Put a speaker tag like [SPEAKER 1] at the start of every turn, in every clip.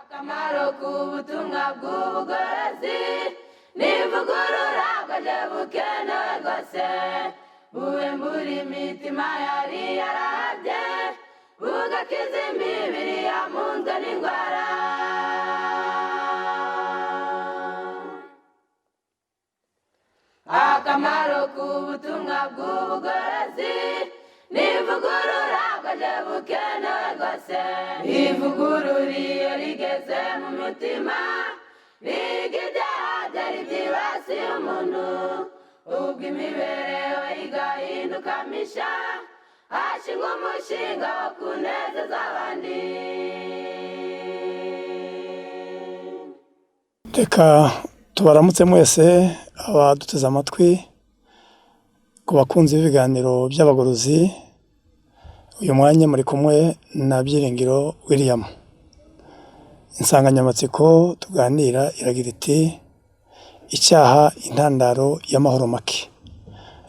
[SPEAKER 1] akamaro k'ubutumwa bw'ubugorozi n'ivugurura bwaje bukenewe rwose buwembura imitima yari yarabye bugakiza imibiri yamunzwe n'indwara. Akamaro k'ubutumwa bw'ubugorozi n'ivugurura bwaje bukenewe rwose ivugurura iyo rigeze mu mutima riga ibyaha byari byibasiye umuntu ubwo imibereho igahinduka misha hashingwa umushinga wo kunezeza abandi.
[SPEAKER 2] Reka tubaramutse mwese abaduteze amatwi ku bakunzi b'ibiganiro by'abagorozi. Uyu mwanya muri kumwe na Byiringiro William. Insanganyamatsiko tuganira iragira iti icyaha intandaro y'amahoro make.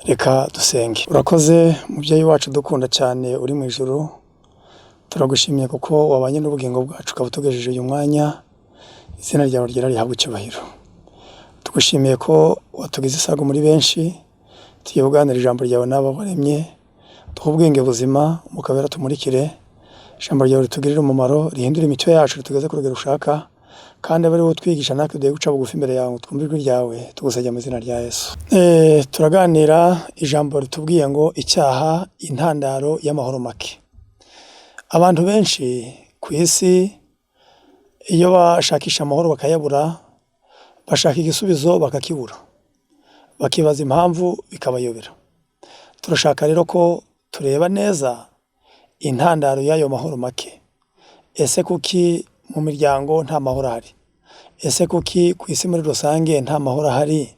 [SPEAKER 2] Reka dusenge. Urakoze mubyeyi wacu dukunda cyane uri mu ijuru, turagushimiye kuko wabanye n'ubugingo bwacu ukabutugejeje uyu mwanya. Izina ryawe ryera rihabwe icyubahiro. Tugushimiye ko watugize isago muri benshi, tugiye kuganira ijambo ryawe n'abo waremye, duhe ubwenge buzima mukabera tumurikire, ijambo ryawe ritugirire umumaro, rihindure imico yacu ritugeze ku rugero ushaka, kandi abe ari wowe utwigisha natwe duhe guca bugufi imbere yawe twumve ijwi ryawe, tugusabye mu izina rya Yesu. Turaganira ijambo ritubwiye ngo icyaha intandaro y'amahoro make. Abantu benshi ku isi iyo bashakisha amahoro bakayabura, bashaka igisubizo bakakibura, bakibaza impamvu bikabayobera. Turashaka rero ko tureba neza intandaro y'ayo mahoro make. Ese kuki mu miryango nta mahoro ahari? Ese kuki ku isi muri rusange nta mahoro ahari?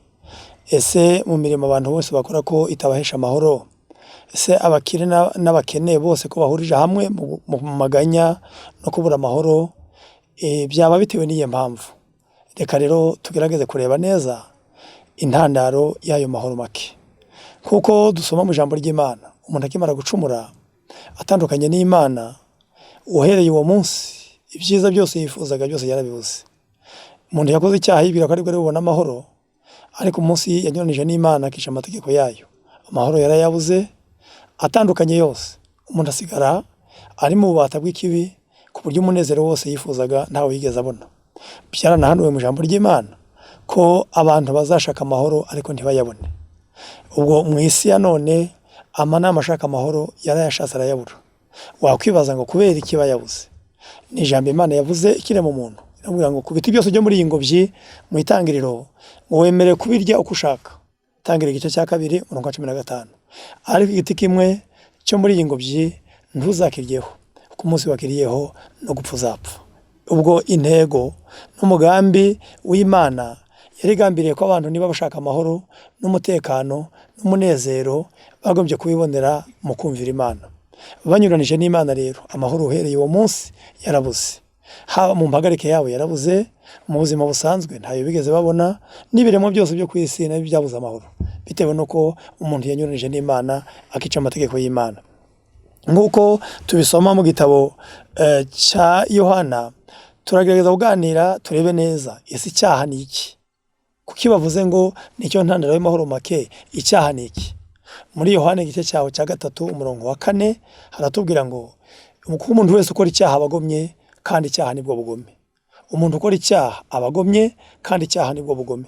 [SPEAKER 2] Ese mu mirimo abantu bose bakora ko itabahesha amahoro? Ese abakire n'abakene bose ko bahurije hamwe mu maganya no kubura amahoro? Byaba bitewe n'iyo mpamvu. Reka rero tugerageze kureba neza intandaro y'ayo mahoro make. Kuko dusoma mu ijambo ry'Imana, umuntu akimara gucumura atandukanye n'Imana, uhereye uwo munsi ibyiza byose yifuzaga byose yarabibuze. Umuntu yakoze icyaha yibwira ko aribwo ari bubone amahoro, ariko umunsi yanyuranije n'Imana akica amategeko yayo, amahoro yarayabuze atandukanye yose. Umuntu asigara ari mu bubata bw'ikibi ku buryo umunezero wose yifuzaga ntawe yigeze abona. Byaranahanuwe mu ijambo ry'Imana ko abantu bazashaka amahoro ariko ntibayabone. Ubwo mu isi ya none amanama ashaka amahoro yarayashatse arayabura. Wakwibaza ngo kubera iki bayabuze? Ni ijambo Imana yavuze ikirema umuntu. Iramubwira ngo ku biti byose byo muri iyi ngobyi mu itangiriro ngo wemerewe kubirya uko ushaka. Itangiriro igice cya 2 umurongo wa 15. Ariko igiti kimwe cyo muri iyi ngobyi ntuzakiryeho, kuko umunsi wakiriyeho no gupfa uzapfa. Ubwo intego n'umugambi w'Imana yarigambiriye ko abantu niba bashaka amahoro n'umutekano n'umunezero bagombye kubibonera mu kumvira Imana. Banyuranije n'Imana rero amahoro uhereye uwo munsi yarabuze. Haba mu mpagarike yabo yarabuze, mu buzima busanzwe ntayo bigeze babona, n'ibiremwa byose byo ku isi nabyo byabuze amahoro bitewe nuko umuntu yanyuranije n'Imana akica amategeko y'Imana. Nk'uko tubisoma mu gitabo cya Yohana, turagerageza kuganira turebe neza ese icyaha ni iki. Kuki bavuze ngo nicyo ntandaro y'amahoro make? Icyaha ni iki? Muri Yohana igice cyaho cya 3 umurongo wa 4 haratubwira ngo umuntu wese ukora icyaha abagomye kandi icyaha nibwo bugome. Umuntu ukora icyaha abagomye kandi icyaha nibwo bugome.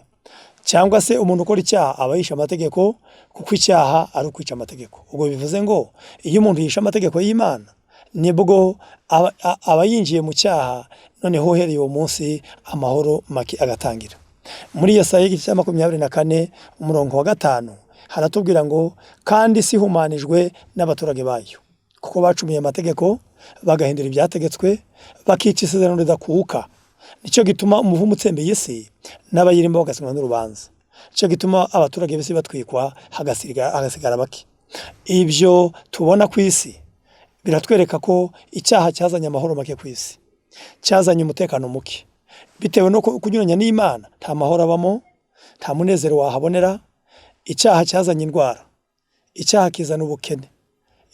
[SPEAKER 2] Cyangwa se umuntu ukora icyaha abayisha amategeko, kuko icyaha ari ukwica amategeko. Ubwo bivuze ngo iyo umuntu yisha amategeko y'Imana nibwo aba yinjiye mu cyaha, noneho uhereye uwo munsi amahoro make agatangira. Muri Yesaya igice cya 24 umurongo wa 5 haratubwira ngo kandi si humanijwe n'abaturage bayo, kuko bacumiye amategeko bagahindura ibyategetswe bakica isezerano ridakuka. Nicyo gituma umuvumo utsembeye isi n'abayirimo bagasigwa n'urubanza. Nicyo gituma abaturage b'isi batwikwa hagasigara bake. Ibyo tubona ku isi biratwereka ko icyaha cyazanye amahoro make ku isi, cyazanye umutekano muke. Bitewe no kunyuranya n'Imana nta mahoro abamo, nta munezero wahabonera. Icyaha cyazanye indwara, icyaha kizana ubukene,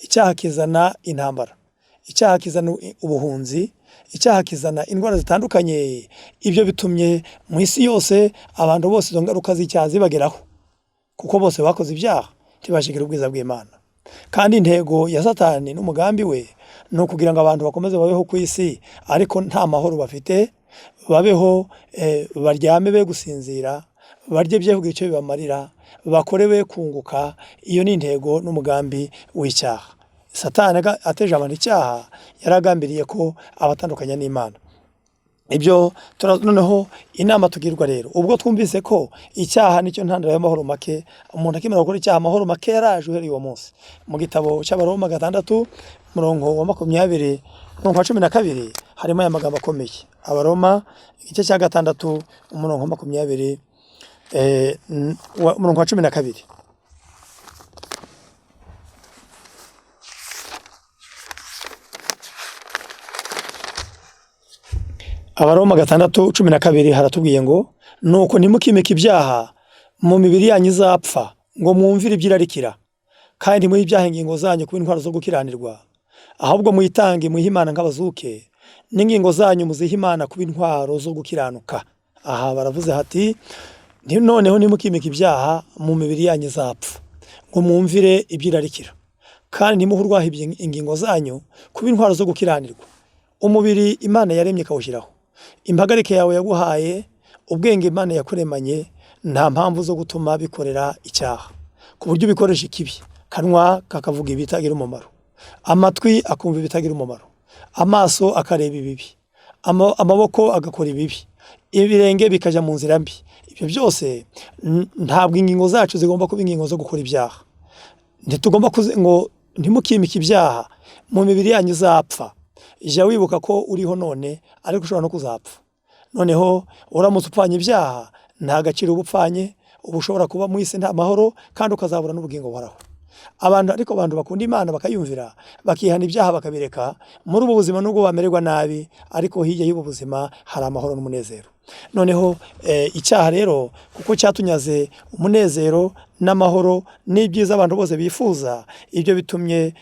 [SPEAKER 2] icyaha kizana intambara, icyaha kizana ubuhunzi, icyaha kizana indwara zitandukanye. Ibyo bitumye mu isi yose abantu bose izo ngaruka z'icyaha zibageraho, kuko bose bakoze ibyaha ntibashikire ubwiza bw'Imana. Kandi intego ya Satani n'umugambi we ni ukugira ngo abantu bakomeze babeho ku isi ariko nta mahoro bafite, babeho baryame be gusinzira, barye bye kugira icyo bibamarira, bakore be kunguka. Iyo ni intego n'umugambi w'icyaha. Satani ateje abantu icyaha yaragambiriye ko abatandukanya n'Imana. Ibyo noneho inama tugirwa rero, ubwo twumvise ko icyaha nicyo ntandaro y'amahoro make, umuntu akimara gukora icyaha amahoro make yaraje uhereye uwo munsi. Mu gitabo cy'Abaroma 6 umurongo wa 20 umurongo wa 12 harimo aya magambo akomeye. Abaroma igice cya 6 umurongo wa 20 umurongo wa 12. Abaroma 6:12 haratubwiye ngo nuko ntimukimike ibyaha mu mibiri yanyu izapfa ngo mwumvire ibyirarikira, kandi muhe ibyaha ingingo zanyu kuba intwaro zo gukiranirwa, ahubwo muyitange muhe Imana nk'abazuke, n'ingingo zanyu muzihe Imana kuba intwaro zo gukiranuka. Aha baravuze hati noneho ntimukimike ibyaha mu mibiri yanyu izapfa ngo mwumvire ibyirarikira, kandi ntimuhe urwaho ingingo zanyu kuba intwaro zo gukiranirwa. Umubiri Imana yaremye ikawushyiraho, impagarike yawe yaguhaye, ubwenge Imana yakuremanye, nta mpamvu zo gutuma bikorera icyaha ku buryo bikoresha ikibi. Kanwa kakavuga ibitagira umumaro, amatwi akumva ibitagira umumaro, amaso akareba ibibi, amaboko agakora ibibi, ibirenge bikaja mu nzira mbi. Ibyo byose ntabwo ingingo zacu zigomba kuba ingingo zo gukora ibyaha. Ntitugomba ngo ntimukimike ibyaha mu mibiri yanyu izapfa. Jya wibuka ko uriho none ariko ushobora no kuzapfa. Noneho uramutse upfanye ibyaha nta gaciro uba upfanye, uba ushobora kuba mu isi nta mahoro kandi ukazabura n'ubugingo buhoraho. Abantu bakunda Imana bakayumvira bakihana ibyaha bakabireka, muri ubu buzima nubwo bamererwa nabi ariko hirya y'ubu buzima hari amahoro n'umunezero. Noneho icyaha rero kuko cyatunyaze umunezero n'amahoro n'ibyiza abantu bose bifuza, ibyo bitumye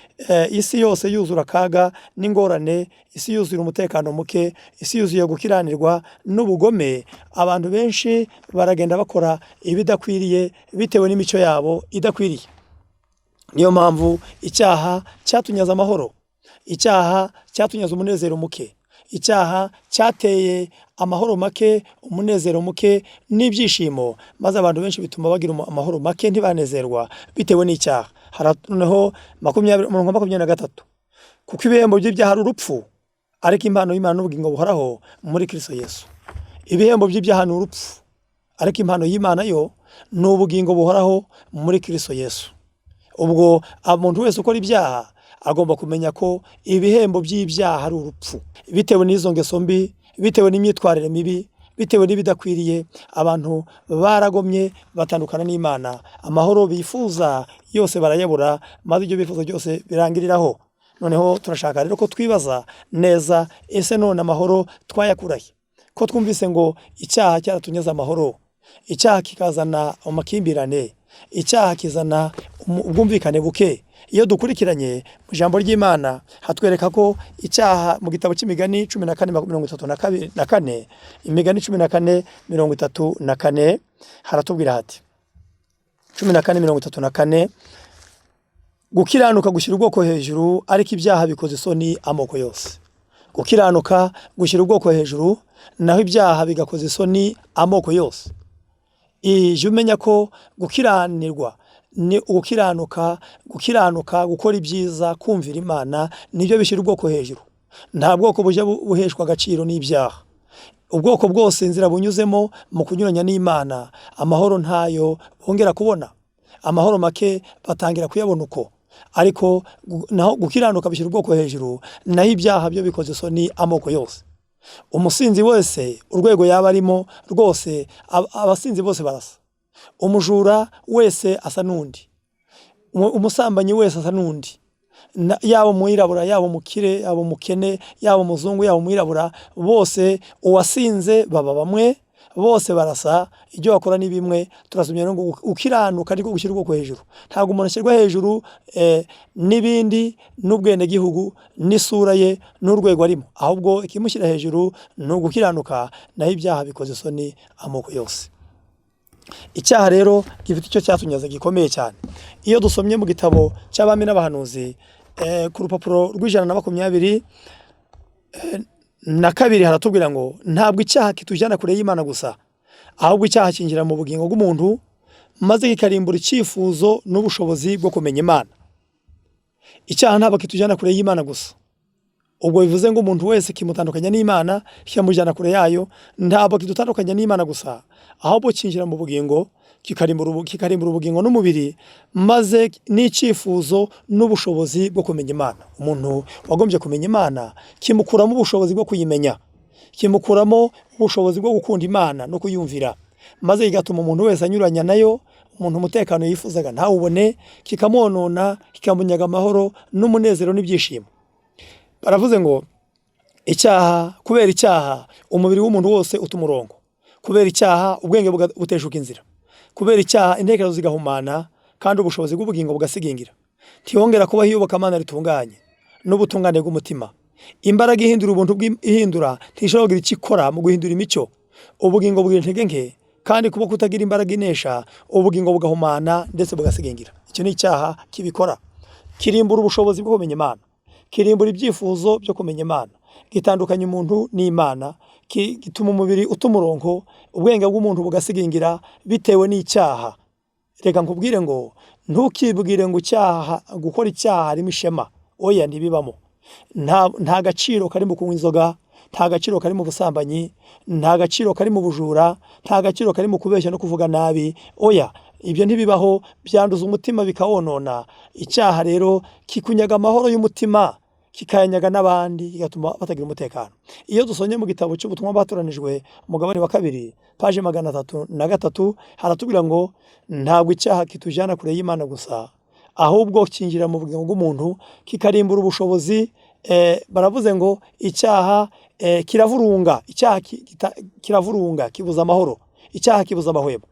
[SPEAKER 2] isi yose yuzura akaga n'ingorane, isi yuzuye umutekano muke, isi yuzuye gukiranirwa n'ubugome. Abantu benshi baragenda bakora ibidakwiriye bitewe n'imico yabo idakwiriye. Niyo mpamvu icyaha cyatunyaza amahoro, icyaha cyatunyaza umunezero muke, icyaha cyateye amahoro make, umunezero muke n'ibyishimo, maze abantu benshi bituma bagira amahoro make ntibanezerwa bitewe n'icyaha. Noneho 23 kuko ibihembo by'ibyaha ari urupfu, ariko impano y'Imana n'ubugingo buhoraho muri Kristo Yesu. Ibihembo by'ibyaha ni urupfu, ariko impano y'Imana yo ni ubugingo buhoraho muri Kristo Yesu. Ubwo umuntu wese ukora ibyaha agomba kumenya ko ibihembo by'ibyaha ari urupfu, bitewe n'izo ngeso mbi, bitewe n'imyitwarire mibi, bitewe n'ibidakwiriye. Abantu baragomye batandukana n'Imana, amahoro bifuza yose barayabura, maze ibyo bifuza byose birangiriraho. Noneho turashaka rero ko twibaza neza, ese none amahoro twayakurahe? Ko twumvise ngo icyaha cyaratunyaza amahoro, icyaha kikazana amakimbirane, icyaha kizana ubwumvikane buke. Iyo dukurikiranye mu ijambo ry'Imana hatwereka ko icyaha mu gitabo cy'Imigani 14:34, Imigani 14:34 haratubwira hati 14:34, gukiranuka gushyira ubwoko hejuru, ariko ibyaha bikoze isoni amoko yose. Gukiranuka gushyira ubwoko hejuru, naho ibyaha bigakoza isoni amoko yose. Ije umenya ko gukiranirwa ni ugukiranuka, gukora ibyiza, kumvira Imana nibyo bishyira ubwoko hejuru. Nta bwoko bujya buheshwa agaciro n'ibyaha. Ubwoko bwose inzira bunyuzemo mu kunyuranya n'Imana, amahoro ntayo bongera kubona, amahoro make batangira kuyabona uko. Ariko naho gukiranuka bishyira ubwoko hejuru, naho ibyaha byo bikoze isoni amoko yose. Umusinzi wese urwego yaba arimo rwose, abasinzi bose barasa. Umujura wese asa n'undi, umusambanyi wese asa n'undi, yaba umwirabura, yaba umukire, yaba umukene, yaba umuzungu, yaba umwirabura, bose uwasinze baba bamwe, bose barasa ibyo bakora ni bimwe. Turasomye ngo ukiranuka ariko gushyira ubwoko hejuru. Ntabwo umuntu ashyirwa hejuru n'ibindi n'ubwene gihugu n'isura ye n'urwego arimo, ahubwo ikimushyira hejuru ni ugukiranuka, naho ibyaha bikoze isoni amoko yose. Icyaha rero gifite icyo cyatunyaza gikomeye cyane. Iyo dusomye mu gitabo cy'abami n'abahanuzi ku rupapuro rw'122 haratubwira ngo ntabwo icyaha kitujyana kure y'Imana gusa, ahubwo icyaha kinjira mu bugingo bw'umuntu maze kikarimbura icyifuzo n'ubushobozi bwo kumenya Imana. Icyaha ntabwo kitujyana kure y'Imana gusa, ubwo bivuze ngo umuntu wese kimutandukanya n'Imana kikamujyana kure yayo. Ntabwo kidutandukanya n'Imana gusa, ahubwo kinjira mu bugingo kikarimbura ubugingo n'umubiri maze n'icyifuzo n'ubushobozi bwo kumenya Imana. Umuntu wagombye kumenya Imana kimukuramo ubushobozi bwo kuyimenya, kimukuramo ubushobozi bwo gukunda Imana no kuyumvira, maze kigatuma umuntu wese anyuranya nayo. Umuntu umutekano yifuzaga ntawubone, kikamwonona, kikamunyaga amahoro n'umunezero n'ibyishimo. Baravuze ngo kubera icyaha umubiri w'umuntu wose uta umurongo, kubera icyaha ubwenge buteshuka inzira, kubera icyaha intekerezo zigahumana kandi ubushobozi bw'ubugingo bugasigingira. Ntihongera kubaho iyobokamana ritunganye n'ubutungane bw'umutima. Imbaraga ihindura ubuntu ihindura ntishobora kugira icyo ikora mu guhindura imico. Ubugingo bugira intege nke, kandi kuba kutagira imbaraga inesha ubugingo bugahumana ndetse bugasigingira. Icyo ni icyaha kibikora. Kirimbura ubushobozi bwo kumenya Imana, kirimbura ibyifuzo byo kumenya Imana, gitandukanya umuntu n'Imana, gituma umubiri uta umurongo, ubwenge bw'umuntu bugasigingira bitewe n'icyaha. Reka nkubwire ngo ntukibwire ngo gukora icyaha harimo ishema. Oya, ntibibamo. Nta gaciro kari mu kunywa inzoga, nta gaciro kari mu busambanyi, nta gaciro kari mu bujura, nta gaciro kari mu kubeshya no kuvuga nabi. Oya, ibyo ntibibaho, byanduza umutima bikawonona. Icyaha rero kikunyaga amahoro y'umutima, kikayanyaga n'abandi, kigatuma batagira umutekano. Iyo dusomye mu gitabo cy'ubutumwa batoranijwe umugabane wa 2 paje 303 haratubwira ngo ntabwo icyaha kitujyana kure y'Imana gusa, ahubwo kinjira mu bugingo bw'umuntu kikarimbura ubushobozi. Baravuze ngo icyaha kiravurunga, icyaha kiravurunga, kibuza amahoro, icyaha kibuza amahwemo.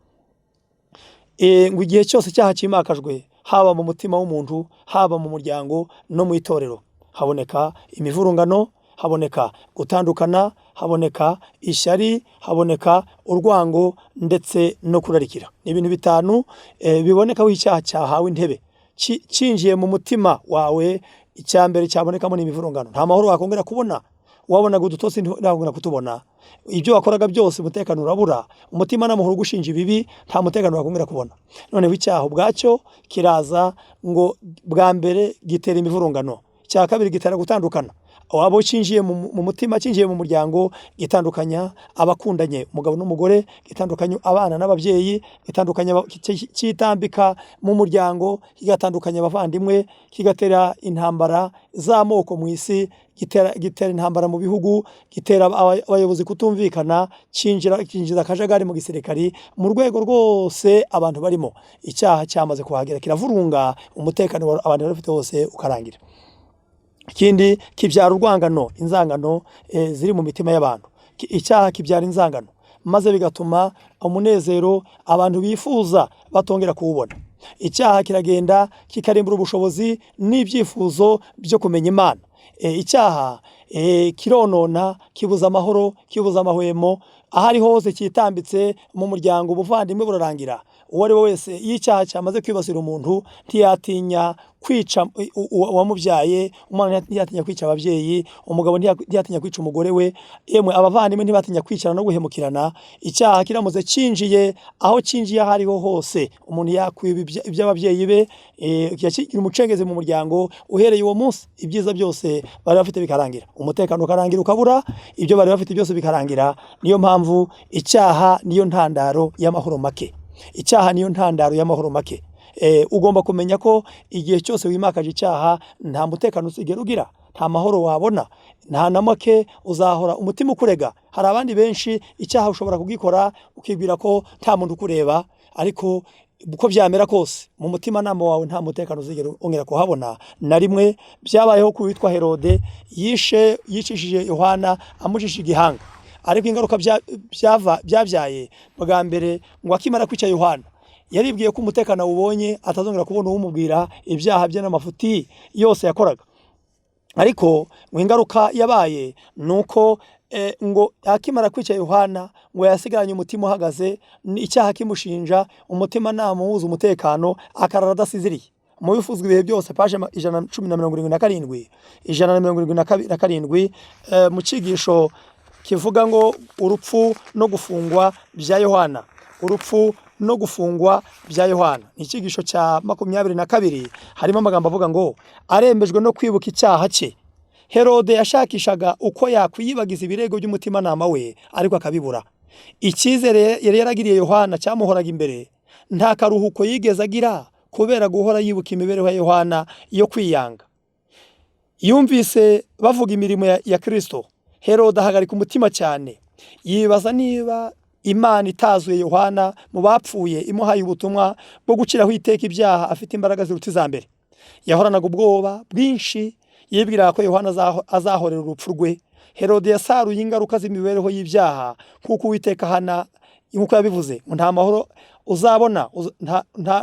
[SPEAKER 2] Ngo igihe cyose icyaha kimakajwe, haba mu mutima w'umuntu, haba mu muryango no mu itorero, haboneka imivurungano, haboneka gutandukana, haboneka ishyari, haboneka urwango ndetse no kurarikira. Ni ibintu bitanu bibonekaho icyaha cyahawe intebe. Cinjiye mu mutima wawe, icyambere cyabonekamo n'imivurungano. Nta mahoro wakongera kubona. Wabonaga udutotsi ntabwo kutubona. Ibyo wakoraga byose umutekano urabura. Umutima n'amahoro gushinja ibibi, nta mutekano wakongera kubona. None icyaha ubwacyo kiraza ngo bwa mbere gitera imivurungano, icya kabiri gitera gutandukana. Wabo cinjiye mu mutima, cinjiye mu muryango, gitandukanya abakundanye, umugabo n'umugore, gitandukanya abana n'ababyeyi, gitandukanya kitambika mu muryango, kigatandukanya abavandimwe, kigatera intambara z'amoko mu isi, gitera intambara mu bihugu, gitera abayobozi kutumvikana, cinjiza akajagari mu gisirikari, mu rwego rwose abantu barimo. Icyaha cyamaze kuhagera kiravurunga, umutekano abantu bafite wose ukarangira. Ikindi kibyara urwangano, inzangano ziri mu mitima y'abantu. Icyaha kibyara inzangano, maze bigatuma umunezero abantu bifuza batongera kuwubona. Icyaha kiragenda kikarimbura ubushobozi n'ibyifuzo byo kumenya Imana. Icyaha kironona, kibuza amahoro, kibuza amahwemo. Ahari hose kitambitse mu muryango, ubuvandimwe burarangira. Uwo ari we wese iyo icyaha cyamaze kwibasira umuntu ntiyatinya kwica uwamubyaye, umwana ntiyatinya kwica ababyeyi, umugabo ntiyatinya kwica umugore we, yemwe abavandimwe ntibatinya kwicana no guhemukirana. Icyaha kiramuze cinjiye, aho cinjiye ahariho hose, umuntu yakwiba iby'ababyeyi be, kigira umucengeze mu muryango. Uhereye uwo munsi ibyiza byose bari bafite bikarangira, umutekano ukarangira ukabura, ibyo bari bafite byose bikarangira. Niyo mpamvu icyaha niyo ntandaro y'amahoro make. Icyaha niyo ntandaro y'amahoro make. Ugomba kumenya ko igihe cyose wimakaje icyaha nta mutekano usigera ugira, nta mahoro wabona, nta na make uzahora umutima ukurega. Hari abandi benshi icyaha ushobora kugikora ukibwira ko nta muntu ukureba, ariko uko byamera kose mu mutima nama wawe nta mutekano uzigera ongera kuhabona na rimwe. Byabayeho ku witwa Herode yicishije Yohana, amujishije igihanga, ariko ingaruka byabyaye bwa mbere ngo akimara kwica Yohana yaribwiye ko umutekano awubonye atazongera kubona uwumubwira ibyaha bye n'amafuti yose yakoraga. Ariko ngo ingaruka yabaye nuko ngo akimara kwica Yohana ngo yasigaranye umutima uhagaze, icyaha kimushinja, umutima namuhuza umutekano, akarara adasiziriye. Mu bifuzwa ibihe byose paje 177 177 mu cyigisho kivuga ngo urupfu no gufungwa bya Yohana, urupfu no gufungwa bya Yohana. Ni icyigisho cya 22 harimo amagambo avuga ngo arembejwe no kwibuka icyaha cye. Herode yashakishaga uko yakwiyibagiza ibirego by'umutima nama we, ariko akabibura. Icyizere yari yaragiriye Yohana cyamuhoraga imbere, nta karuhuko yigeze agira kubera guhora yibuka imibereho ya Yohana yo kwiyanga. Yumvise bavuga imirimo ya Kristo, Herode ahagarika umutima cyane, yibaza niba Imana itazuye Yohana mu bapfuye imuhaye ubutumwa bwo guciraho iteka ibyaha afite imbaraga ziruta iza mbere. Yahoranaga ubwoba bwinshi, yibwira ko Yohana azahorera urupfu rwe. Herode yasaruye ingaruka z'imibereho y'ibyaha kuko Uwiteka hana nkuko yabivuze, nta mahoro uzabona,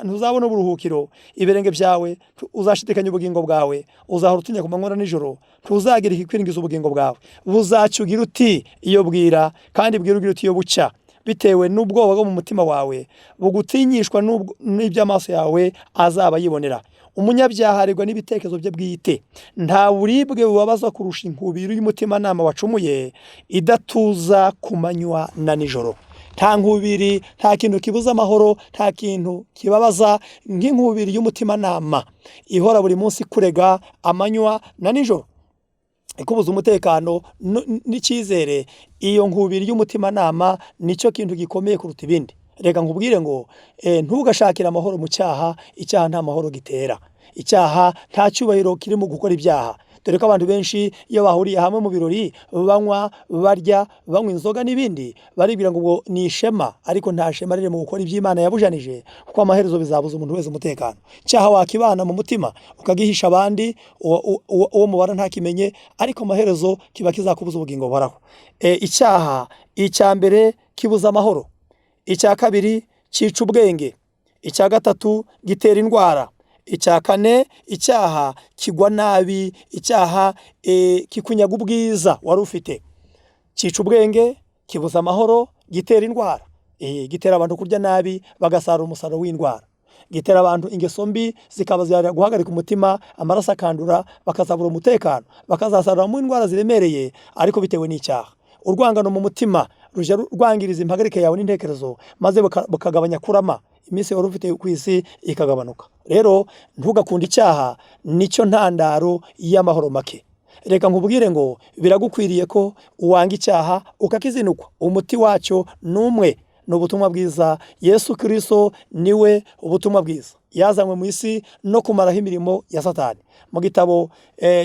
[SPEAKER 2] ntuzabona uburuhukiro, ibirenge byawe uzashidikanya ubugingo bwawe, uzahora utinya ku manywa nijoro, tuzagira ikikwiringiza ubugingo bwawe. Buzacyugira uti iyo bwira, kandi bwira ugira uti iyo bucya, bitewe n'ubwoba bwo mu mutima wawe bugutinyishwa n'iby'amaso yawe azaba yibonera. Umunyabyaha aregwa n'ibitekerezo bye bwite, nta buribwe bubabaza kurusha inkubiri y'umutima nama wacumuye idatuza ku manywa na nijoro. Nta nkubiri, nta kintu kibuza amahoro, nta kintu kibabaza nk'inkubiri y'umutima nama ihora buri munsi kurega amanywa na nijoro, ikubuza umutekano n'icyizere. Iyo nkubiri y'umutima nama nicyo kintu gikomeye kuruta ibindi. Reka nkubwire ngo ntugashakire amahoro mu cyaha, icyaha nta mahoro gitera, icyaha nta cyubahiro kiri mu gukora ibyaha. Dore ko abantu benshi iyo bahuriye hamwe mu birori banywa, barya, banywa inzoga n'ibindi, baribwira ngo ni ishema, ariko nta shema riri mu gukora iby'Imana yabujanije, kuko amaherezo bizabuza umuntu wese umutekano. Cyaha wakibana mu mutima ukagihisha abandi, uwo mubara ntakimenye, ariko amaherezo kiba kizakubuza ubugingo buhoraho. Icyaha icya mbere kibuza amahoro, icya kabiri cyica ubwenge, icya gatatu gitera indwara, icya kane icyaha kigwa nabi, icyaha kikunyaga ubwiza wari ufite. Cyica ubwenge, kibuza amahoro, gitera indwara, gitera abantu kurya nabi bagasarura umusaruro w'indwara, gitera abantu ingeso mbi zikabazarira guhagarika umutima, amaraso akandura, bakazabura umutekano, bakazasarura mu indwara ziremereye, ariko bitewe n'icyaha. Urwangano mu mutima ruje rwangiriza impagarike yawe n'intekerezo, maze bukagabanya kurama, iminsi wari ufite ku isi ikagabanuka. Rero ntugakunde icyaha, nicyo ntandaro y'amahoro make. Reka nkubwire ngo biragukwiriye ko uwanga icyaha ukakizinukwa. Umuti wacyo numwe, ni ubutumwa bwiza. Yesu Kristo niwe ubutumwa bwiza, yazanywe mu isi no kumaraho imirimo ya Satani. Mu gitabo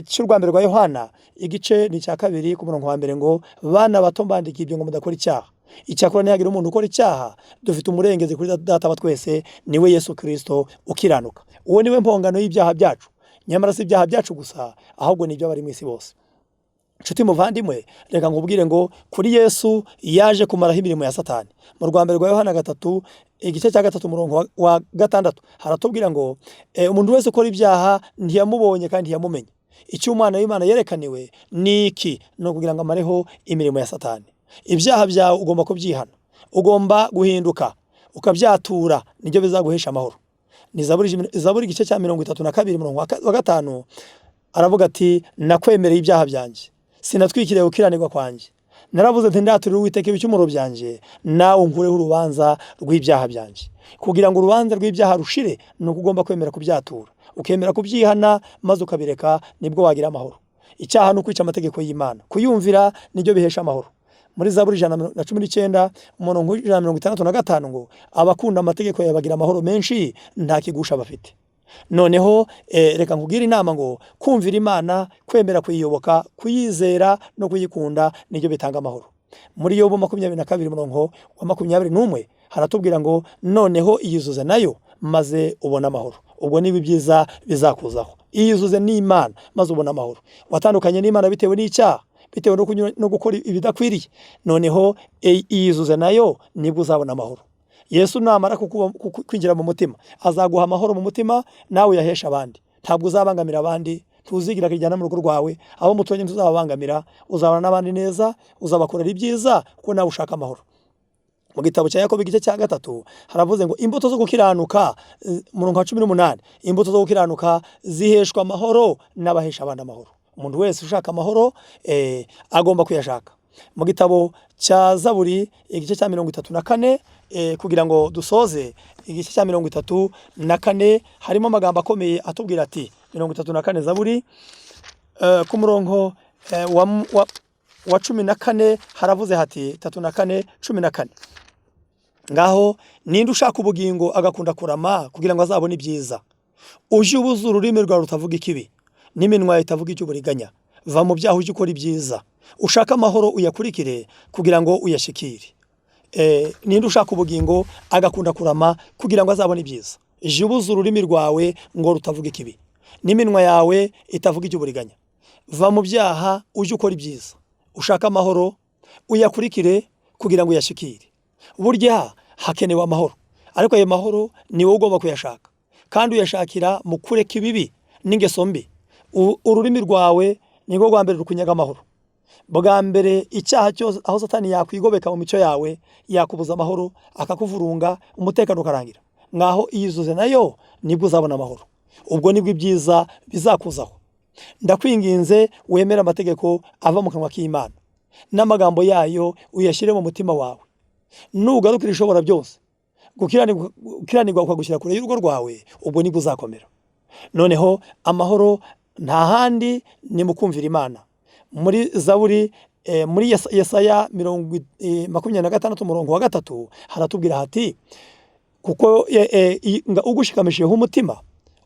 [SPEAKER 2] cy'urwambere rwa Yohana igice ni cya 2 ku murongo wa mbere ngo bana bato mbandika ibyo ngo mudakora icyaha. Icyakora ntihagira umuntu ukora icyaha, dufite umurengezi kuri data wa twese, niwe Yesu Kristo ukiranuka. Uwo niwe mpongano y'ibyaha byacu, nyamara si ibyaha byacu gusa, ahubwo ni iby'abari mu isi bose. Nshuti muvandimwe, reka nkubwire ngo kuri Yesu yaje kumaraho imirimo ya Satani. Mu rwambere rwa Yohana 3 igice cya 3 umurongo wa 6 haratubwira ngo umuntu wese ukora ibyaha ntiyamubonye kandi ntiyamumenye. Icyo umwana w'Imana yerekaniwe ni iki? No kugira ngo amareho imirimo ya Satani. Ibyaha byawe ugomba kubyihana, ugomba guhinduka, ukabyatura, nibyo bizaguhesha amahoro. Ni Zaburi igice cya 32 umurongo wa 5 aravuga ati nakwemereye ibyaha byanjye, sinatwikiriye gukiranirwa kwanjye, naravuze nti ndaturira Uwiteka ibicumuro byanjye, nawe unkureho urubanza rw'ibyaha byanjye. Kugira ngo urubanza rw'ibyaha rushire, ni uko ugomba kwemera kubyatura, ukemera kubyihana, maze ukabireka, nibwo wagira amahoro. Icyaha ni ukwica amategeko y'Imana, kuyumvira nibyo bihesha amahoro. Muri Zaburi 119 umurongo wa 165 ngo abakunda amategeko yabagira amahoro menshi, nta kigusha bafite. Noneho reka nkubwire inama ngo kumvira Imana, kwemera kuyiyoboka, kuyizera no kuyikunda nibyo bitanga amahoro. Muri Yobu 22 umurongo wa 21 haratubwira ngo noneho iyuzuze nayo maze ubona amahoro. Ubwo nibi byiza bizakuzaho. Iyuzuze n'Imana maze ubona amahoro. Watandukanye n'Imana bitewe n'icyaha, bitewe no gukora ibidakwiriye, noneho iyizuze nayo nibwo uzabona amahoro. Yesu namara kwinjira mu mutima azaguha amahoro mu mutima, nawe uyahesha abandi. Ntabwo uzabangamira abandi, tuzigira kijyana mu rugo rwawe, abo mutonye tuzababangamira, uzabana n'abandi neza, uzabakorera ibyiza kuko nawe ushaka amahoro. Mu gitabo cya Yakobo igice cya 3 haravuze ngo imbuto zo gukiranuka, murongo wa 18, imbuto zo gukiranuka ziheshwa amahoro n'abahesha abandi amahoro. Umuntu wese ushaka amahoro agomba kuyashaka. Mu gitabo cya Zaburi igice cya 34, kugira ngo dusoze igice cya 34 harimo amagambo akomeye atubwira ati 34 Zaburi ku murongo wa 14 haravuze hati 34:14, ngaho ninde ushaka ubugingo agakunda kurama kugira ngo azabone ibyiza, uje ubuza ururimi rwawe rutavuga ikibi n'iminwa itavuga icy'uburiganya, va mu byaha uje ukora ibyiza, ushaka amahoro uyakurikire kugira ngo uyashikire. Ninde ushaka ubugingo agakunda kurama kugira ngo azabone ibyiza, uje ubuza ururimi rwawe ngo rutavuga ikibi n'iminwa yawe itavuga icy'uburiganya, va mu byaha uje ukora ibyiza, ushaka amahoro uyakurikire kugira ngo uyashikire. Burya hakenewe amahoro, ariko ayo mahoro ni wowe ugomba kuyashaka, kandi uyashakira mu kureka ibibi n'ingeso mbi. Ururimi rwawe ni rwo rwa mbere rukunyaga amahoro. Bwa mbere icyaha cyose aho Satani yakwigobeka mu mico yawe yakubuza amahoro, akakuvurunga, umutekano ukarangira. Ngaho iyizuze nayo nibwo uzabona amahoro, ubwo nibwo ibyiza bizakuzaho. Ndakwinginze wemera amategeko ava mu kanwa k'Imana, n'amagambo yayo uyashyire mu mutima wawe. Nugarukira ishobora byose, gukiranirwa ukagushyira kure y'urugo rwawe, ubwo nibwo uzakomera. Noneho amahoro nta handi ni mu kumvira Imana. Muri Zaburi muri Yesaya 26 umurongo wa 3 haratubwira hati, kuko ugushikamishije umutima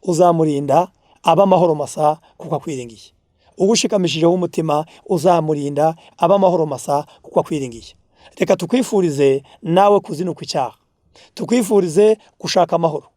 [SPEAKER 2] uzamurinda aba amahoro masa kuko akwiringiye. Ugushikamishije umutima uzamurinda aba amahoro masa kuko akwiringiye. Reka tukwifurize nawe kuzinuka icyaha, tukwifurize gushaka amahoro,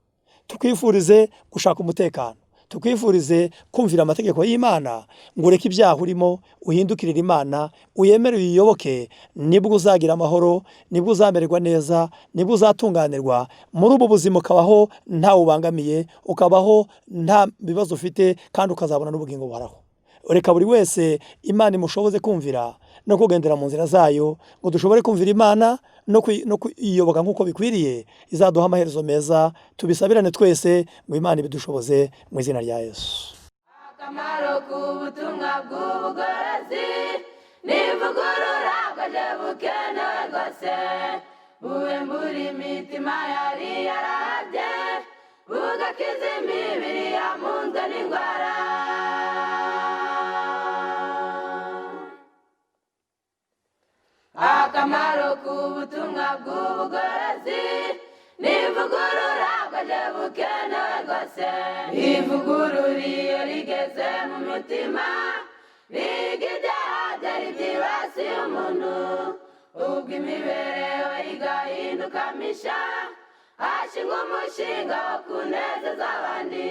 [SPEAKER 2] tukwifurize gushaka umutekano, tukwifurize kumvira amategeko y'Imana, ngo ureke ibyaha urimo uhindukirire Imana, uyemere uyiyoboke. Nibwo uzagira amahoro, nibwo uzamererwa neza, nibwo uzatunganirwa muri ubu buzima, ukabaho nta ubangamiye, ukabaho nta bibazo ufite, kandi ukazabona n'ubugingo buhoraho. Reka buri wese Imana imushoboze kumvira no kugendera mu nzira zayo, ngo dushobore kumvira Imana no kuyiyoboka nk'uko bikwiriye. Izaduha amaherezo meza, tubisabirane twese ngo Imana ibidushoboze mu izina rya Yesu.
[SPEAKER 1] Akamaro k'ubutumwa bw'ubugorozi n'ivugurura bwaje bukenewe rwose, buwembura imitima yari yarabye, bugakiza imibiri yamunzwe n'indwara. Akamaro k'ubutumwa bw'ubugorozi n'ivugurura bwaje bukenewe rwose, ivugurura iyo rigeze mu mutima riga ibyaha byari byibasiye umuntu, ubwo imibereho igahinduka misha, hashingwa umushinga wo kunezeza abandi.